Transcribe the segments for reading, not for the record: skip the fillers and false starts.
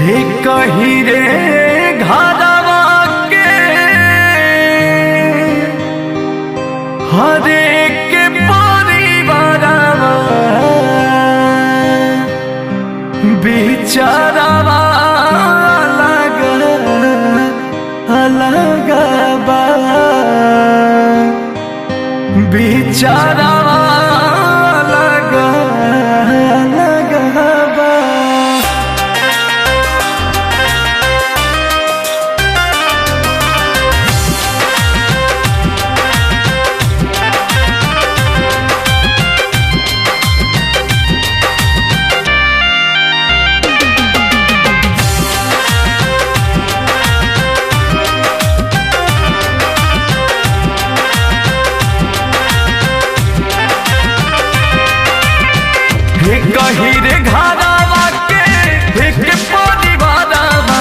हे कहीं रे घरवा के हर एक परिवारवा बिचारवा अलग अलग बा बिचारवा अलग अलग बा। कहीं रे घरवा के एक परिवारवा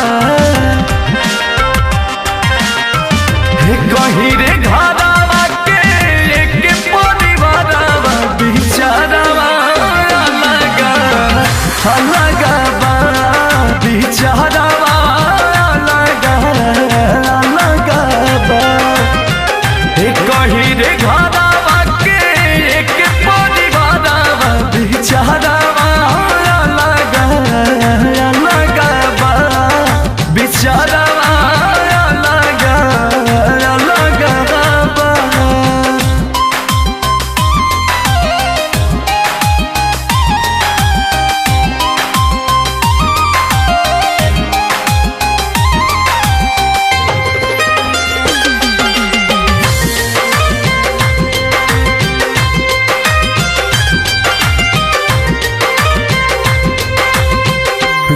कहीं रे घरवा के एक परिवारवा बिचारवा अलग अलग बा बिचारवा अलग अलग बा। कहीं रे घरवा के एक परिवारवा बिचारवा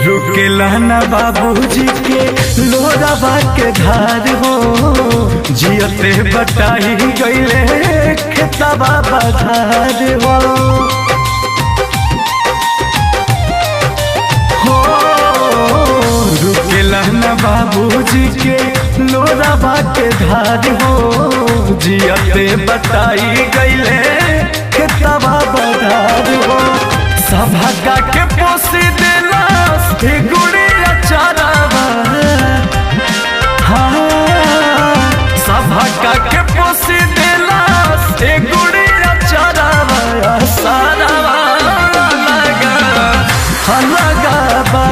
रुकेला ना बाबूजी के लोरावा के धार हो जियते बटाई गईले खेतवा बधार हो रुकेला ना बाबूजी के लोरावा के धार हो जियते बटाई गईले खेतवा बधार हो। सभागा के पोसी देला गुड़िया चारावा सभागा के पोसी देला गुड़िया चारावा सारावा अलग अलग बा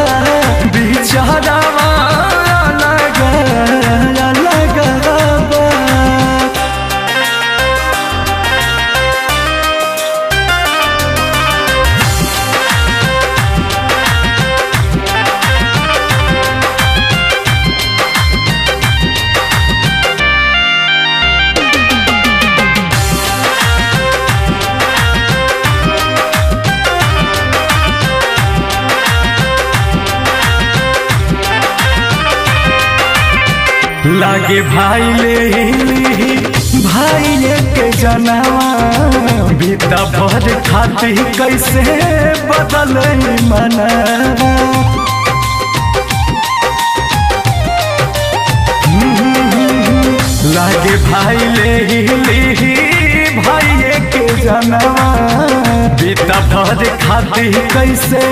बिचारावा अलग अलग बा। लागे भाई ले भाई के जनवा बीता भर खाती कैसे बदल मना लागे भाई ले भाई के जनवा बीता भर खाती कैसे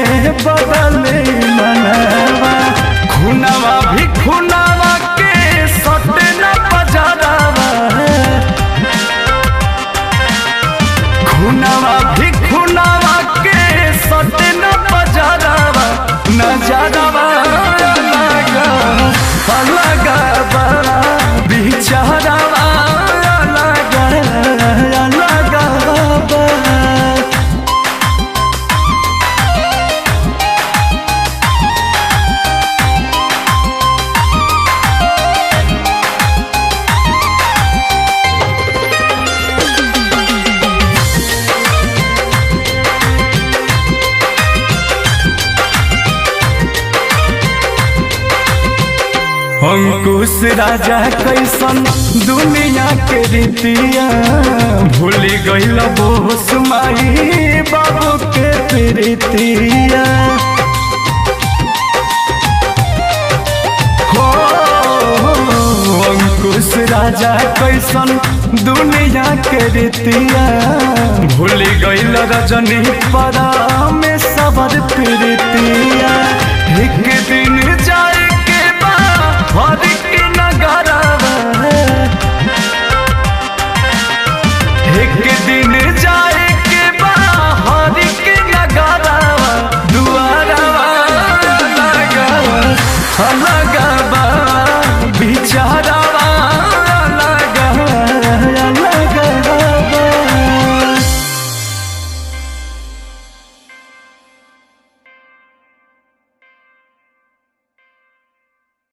बदल मनवा खुनावा भी खुनावा सटे न बजारावा खुनावा भी खुनावा के सटे न बजारावा नजारावा अलग अलग बा बिचारावा अलग अलग बा। अंकुश राजा कैसन दुनिया के रीतिया भूल गईल बोस माई बाबू के प्रीतिया हो अंकुश राजा कैसन दुनिया के रीतिया भूल गईल रजनी परा में सबर प्रीतिया एक दिन हला